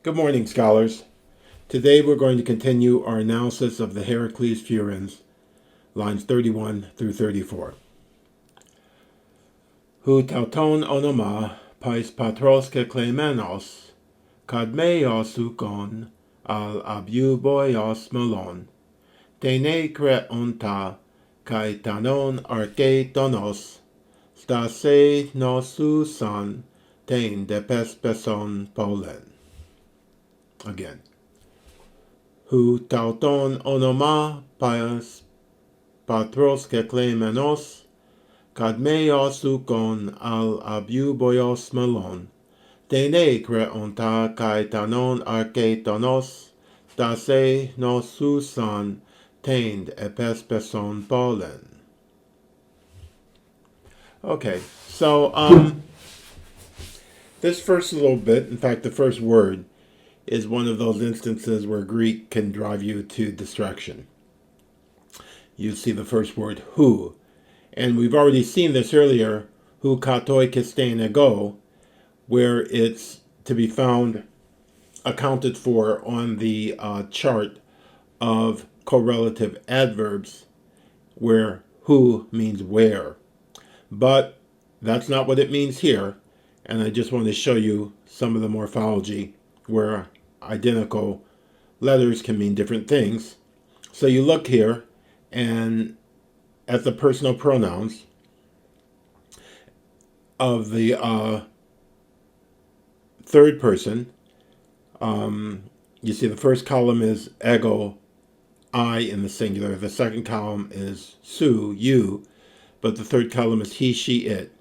Good morning, scholars. Today we're going to continue our analysis of the Heracles Furens, lines 31 through 34. Hu tauton onoma pais patros kεκλημένος, kadmeios ukon al abuboios mολών, tene kreonta kai tanon archetonos, stase nosousan ten ἐπεσπίπτωThe pollen. Again. Hu tauton onoma pais patros kεκλημένος, kadmeios ukon al abuboios mολών, tene kreonta kai tanon archetonos, stase nosousan ten ἐπεσπίπτωThe pollen. Okay, so this first little bit, in fact the first word, is one of those instances where Greek can drive you to distraction. You see the first word, who. And we've already seen this earlier, hu katoi kistein ego, where it's to be found accounted for on the chart of correlative adverbs, where who means where. But that's not what it means here, and I just want to show you some of the morphology where identical letters can mean different things. So you look here and at the personal pronouns of the third person. You see the first column is ego, I in the singular. The second column is su, you, but the third column is he, she, it.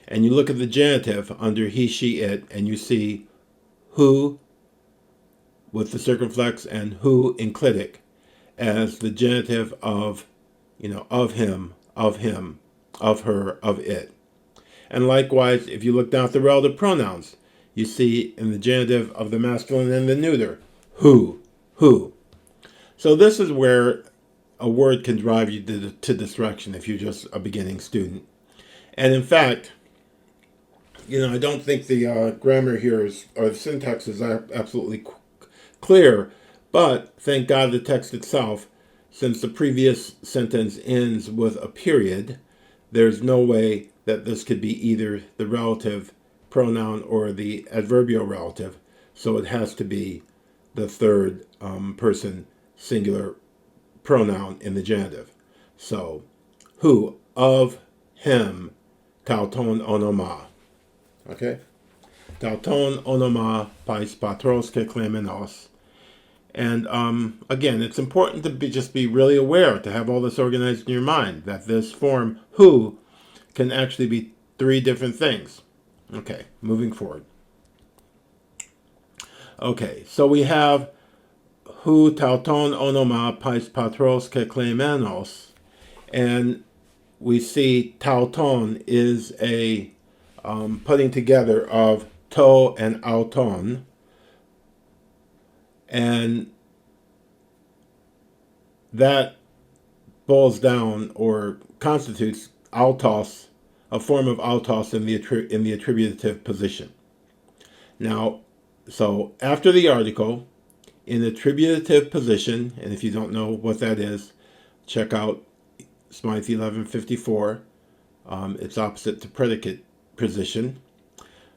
And you look at the genitive under he, she, it, and you see who with the circumflex and who enclitic as the genitive of, of him, of her, of it. And likewise, if you look down at the relative pronouns, you see in the genitive of the masculine and the neuter, who. So this is where a word can drive you to distraction if you're just a beginning student. And in fact, I don't think the grammar here or the syntax is absolutely clear, but thank God the text itself, since the previous sentence ends with a period, there's no way that this could be either the relative pronoun or the adverbial relative, so it has to be the third person singular pronoun in the genitive. So, who, of, him, tauton onoma. Okay? Tauton onoma pais patros kεκλημένος. And again, it's important to just be really aware, to have all this organized in your mind, that this form, who, can actually be three different things. Okay, moving forward. Okay, so we have hu tauton onoma pais patros kεκλημένος, and we see tauton is a putting together of to and auton, and that boils down or constitutes αὐτός, a form of αὐτός in the attributive position. Now, so after the article, in attributive position, and if you don't know what that is, check out Smythe 1154. It's opposite to predicate position.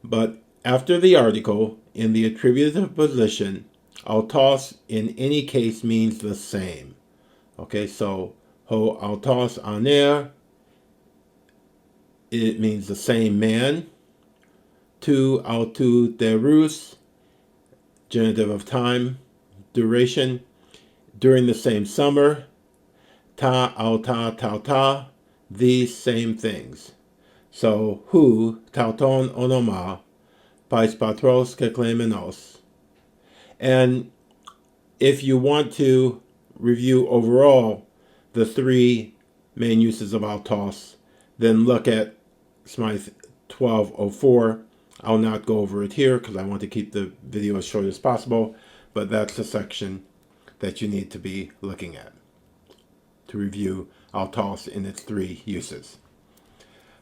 But after the article, in the attributive position, αὐτός in any case means the same. Okay, so ho αὐτός aner, it means the same man. Tu autou derus, genitive of time, duration, during the same summer. Ta auta tauta, these same things. So hu tauton onoma pais patros kεκλημένος. And if you want to review overall the three main uses of αὐτός, then look at Smythe 1204. I'll not go over it here because I want to keep the video as short as possible, but that's the section that you need to be looking at to review αὐτός in its three uses.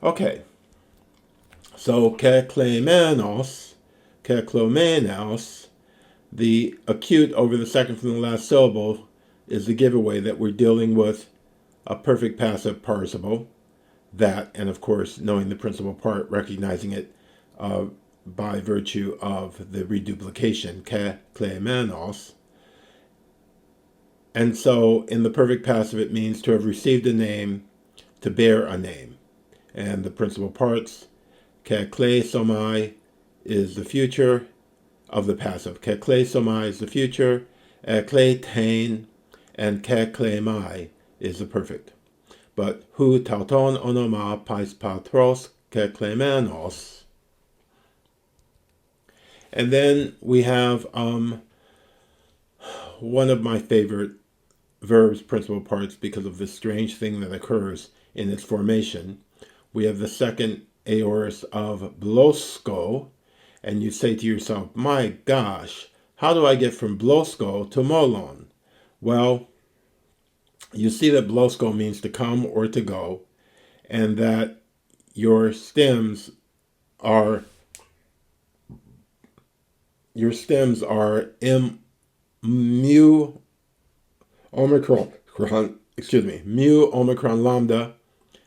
Okay, so κεκλημένος The acute over the second from the last syllable is the giveaway that we're dealing with a perfect passive participle. That, and of course, knowing the principal part, recognizing it by virtue of the reduplication, kεκλημένος. And so in the perfect passive, it means to have received a name, to bear a name. And the principal parts, κεκλείσομαι is the future of the passive. κεκλείσομαι is the future, εκλείτεν, and κεκλείμαι is the perfect. But hu tauton onoma pais patros κεκλημένος. And then we have one of my favorite verbs, principal parts, because of the strange thing that occurs in its formation. We have the second aorist of blosko, and you say to yourself, my gosh, how do I get from blosko to molon? Well, you see that blosko means to come or to go, and that your stems are mu omicron, mu omicron lambda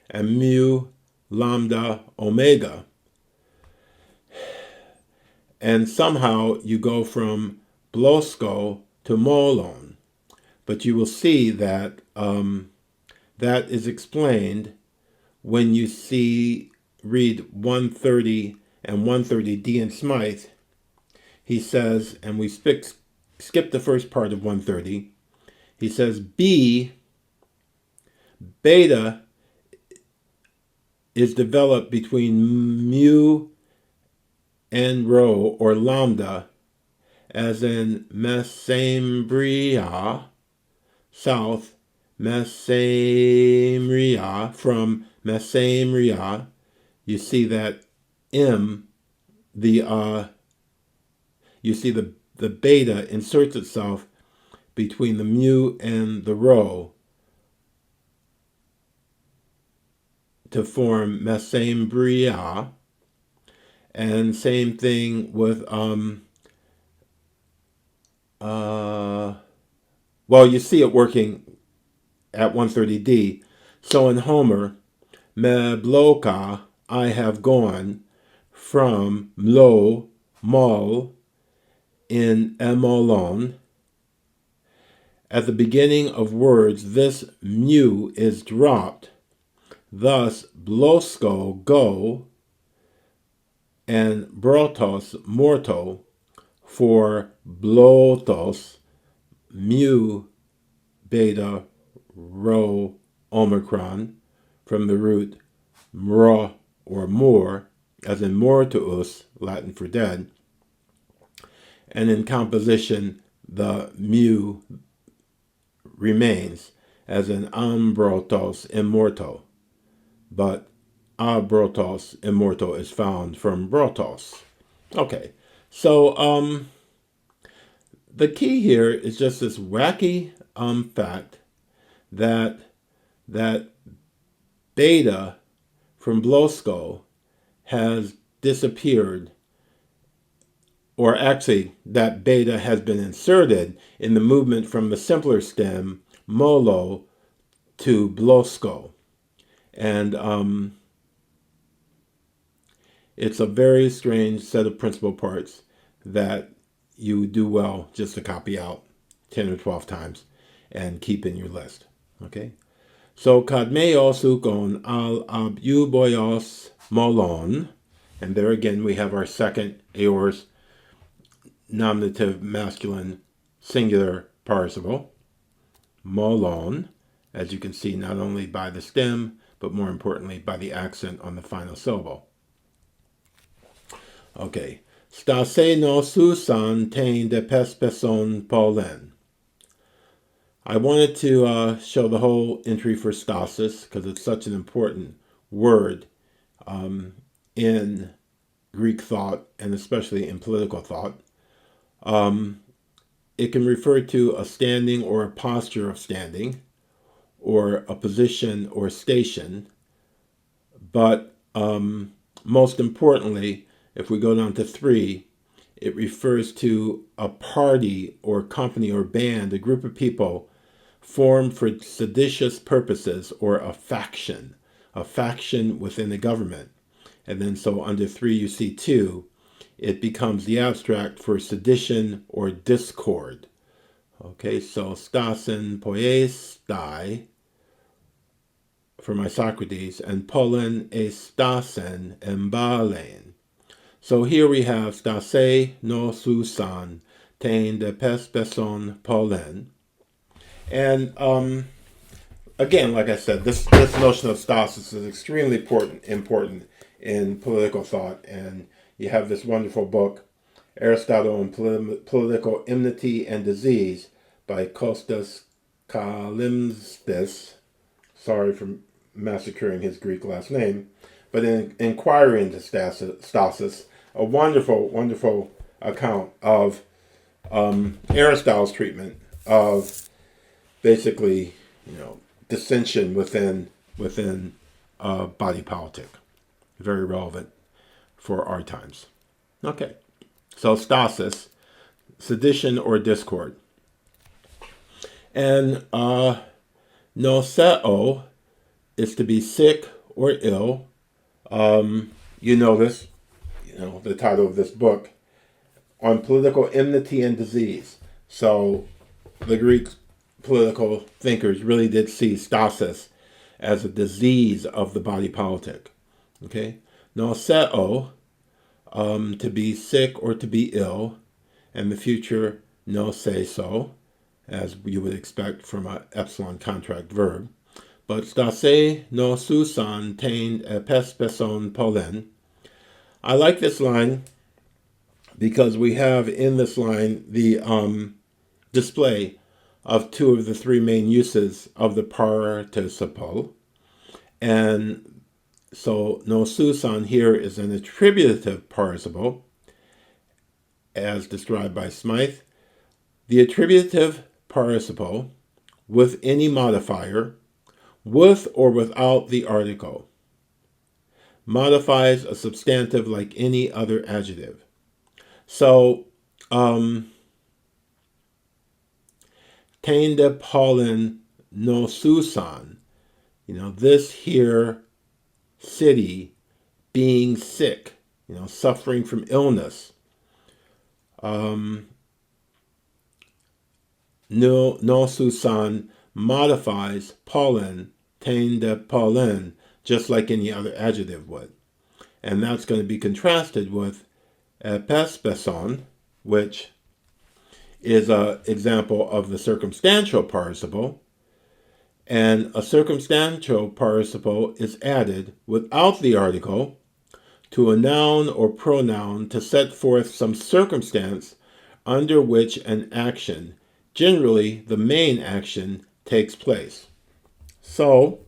and mu lambda omega. And somehow you go from blosko to molon. But you will see that that is explained when you read 130 and 130D in Smythe. He says, and we skip the first part of 130, he says beta is developed between mu and rho, or lambda, as in Mesembria, south, Mesembria, from Mesembria, you see that you see the beta inserts itself between the mu and the rho to form Mesembria. And same thing with well, you see it working at 130D. So in Homer, me bloka, I have gone from mlo, mol, in emolon. At the beginning of words, this mu is dropped. Thus, blosko, go, and brotos, morto, for blotos, mu, beta, rho, omicron, from the root mro, or more, as in mortuus, Latin for dead. And in composition, the mu remains, as in ambrotos, immorto. But abrotos, immorto, is found from brotos. Okay, so the key here is just this wacky fact that beta from blosko has disappeared, or actually that beta has been inserted in the movement from the simpler stem molo to blosko. And it's a very strange set of principal parts that you do well just to copy out 10 or 12 times and keep in your list. Okay? So kadmeos ukon al abuboios molon. And there again we have our second aorist nominative masculine singular participle. Molon, as you can see, not only by the stem, but more importantly by the accent on the final syllable. Okay. Stase no susan tein de pespeson polen. I wanted to show the whole entry for stasis because it's such an important word in Greek thought and especially in political thought. It can refer to a standing or a posture of standing, or a position or station, but most importantly, if we go down to 3, it refers to a party or company or band, a group of people formed for seditious purposes, or a faction within the government. And then so under 3 you see 2, it becomes the abstract for sedition or discord. Okay, so stasin poiestai for my Socrates, and pollen estasen embalen. So here we have stase nosusan ten de pespeson pollen. And again, like I said, this notion of stasis is extremely important in political thought. And you have this wonderful book, Aristotle and Political Enmity and Disease, by Kostas Kalimstis. Sorry for massacring his Greek last name. But in Inquiry into Stasis, a wonderful account of Aristotle's treatment of basically, dissension within body politic. Very relevant for our times. Okay, so stasis, sedition or discord. And noseo is to be sick or ill. You know this, the title of this book, on political enmity and disease. So the Greek political thinkers really did see stasis as a disease of the body politic. Okay, noseo, to be sick or to be ill, and the future noseso, as you would expect from an epsilon contract verb. But stase nosusan ten epespeson pollen. I like this line because we have in this line the display of 2 of the 3 main uses of the participle. And so nosusan here is an attributive participle, as described by Smythe. The attributive participle with any modifier, with or without the article, modifies a substantive like any other adjective. So, tende pollen nosusan, this here city being sick, suffering from illness. Nosusan modifies pollen, tende pollen, just like any other adjective would. And that's going to be contrasted with epespeson, which is an example of the circumstantial participle. And a circumstantial participle is added without the article to a noun or pronoun to set forth some circumstance under which an action, generally the main action, takes place. So,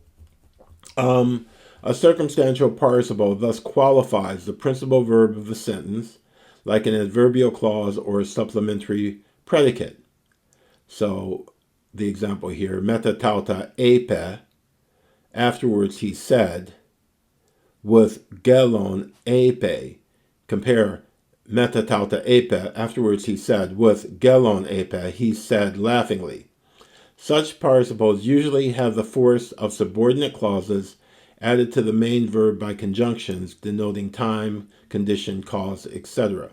a circumstantial participle thus qualifies the principal verb of the sentence, like an adverbial clause or a supplementary predicate. So, the example here, metatauta epe, afterwards he said, with gelon epe. Compare metatauta epe, afterwards he said, with gelon epe, he said laughingly. Such participles usually have the force of subordinate clauses added to the main verb by conjunctions denoting time, condition, cause, etc.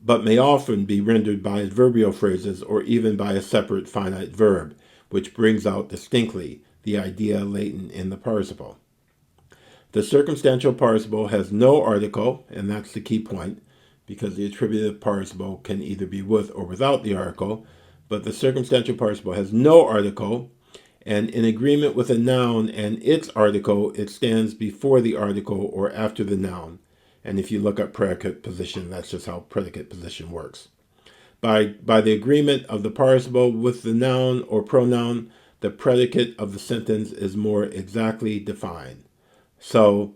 But may often be rendered by adverbial phrases or even by a separate finite verb, which brings out distinctly the idea latent in the participle. The circumstantial participle has no article, and that's the key point, because the attributive participle can either be with or without the article, but the circumstantial participle has no article, and in agreement with a noun and its article, it stands before the article or after the noun. And if you look up predicate position, that's just how predicate position works. By the agreement of the participle with the noun or pronoun, the predicate of the sentence is more exactly defined. So,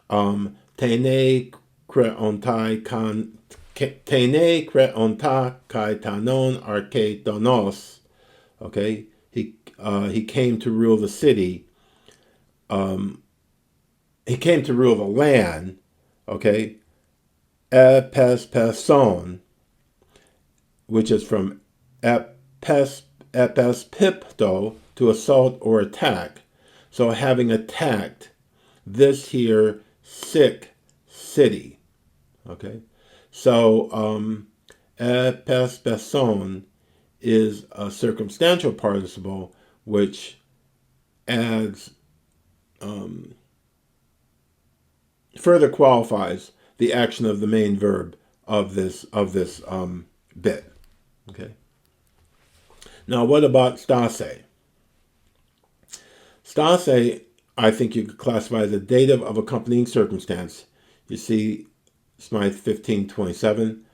tene creontai kai tanon arche donos. Okay, he came to rule the city. He came to rule the land. Okay, ἐπεσπίπτω, which is from ἐπεσπίπτω, to assault or attack. So having attacked this here sick city. Okay, so ἐπεσπίπτω is a circumstantial participle, which adds further qualifies the action of the main verb of this bit. Okay. Now, what about stásι? Stásι, I think you could classify as a dative of accompanying circumstance. You see Smythe 1527.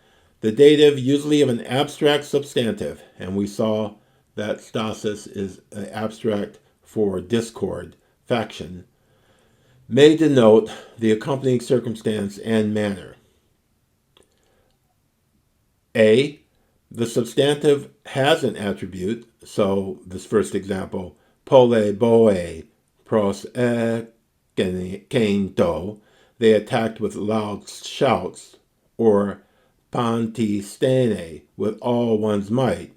The dative, usually of an abstract substantive, and we saw that stásις is an abstract for discord, faction, may denote the accompanying circumstance and manner. A, the substantive has an attribute, so this first example, pole boe pros kento, they attacked with loud shouts, or panti stene, with all one's might.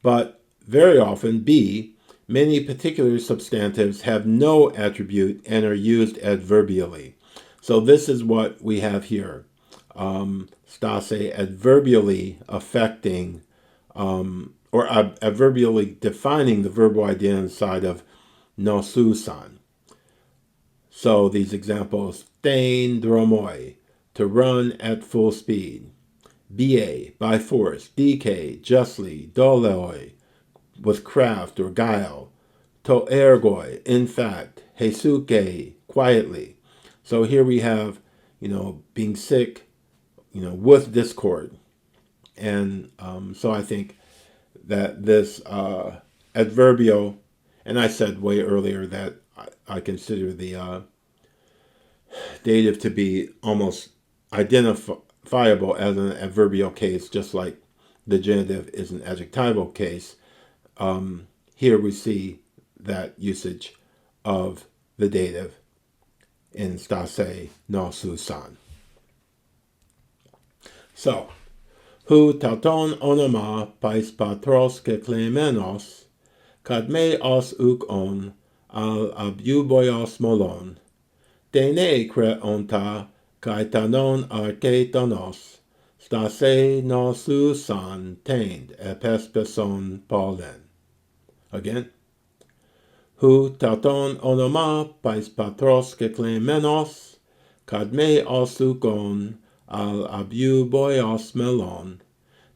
But very often, B, many particular substantives have no attribute and are used adverbially. So this is what we have here. Stásι adverbially affecting, or adverbially defining the verbal idea inside of νοσέωThe. So these examples, stein dromoi, to run at full speed. Ba, by force. Dk, justly. Doleoi, with craft or guile. To ergoi, in fact. Hesuke, quietly. So here we have, being sick, with discord. And so I think that this adverbial, and I said way earlier that I consider the dative to be almost identifiable as an adverbial case, just like the genitive is an adjectival case. Here we see that usage of the dative in stásι νοσέωThe. So, hu tauton onoma pais patros kεκλημένος, kad me os ukon al abuboios molon, dene kreonta kai tanon arkeitonos, stásι νοσέωθαν teind ἐπεσπίπτωThe pollen. Again. Hu tauton onoma pais patros kεκλημένος, kad me os ukon al abuboios molon,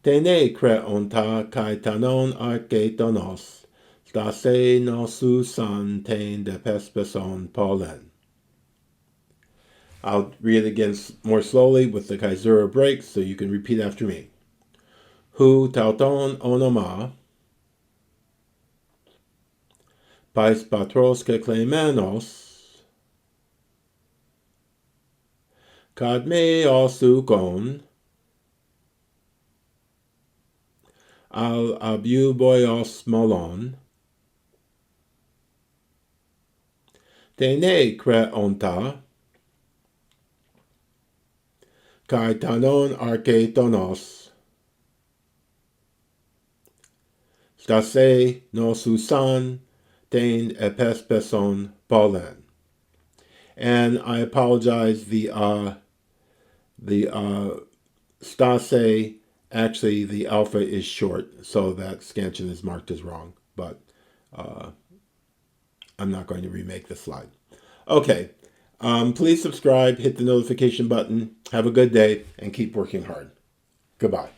dene kreonta kai tanon arkeitonos, stásι νοσέωθαν teind ἐπεσπίπτωThe pollen. I'll read it again more slowly with the caesura breaks so you can repeat after me. Hu tauton onoma pais patros kεκλημένος, kad me os ukon al abuboios molon, dene kreonta kai tanon arkeitonos, stásι νοσέωθαν teind ἐπεσπίπτωThe pollen. And I apologize, the stásι, actually the alpha is short, so that scansion is marked as wrong, but I'm not going to remake the slide. Okay, please subscribe, hit the notification button, have a good day, and keep working hard. Goodbye.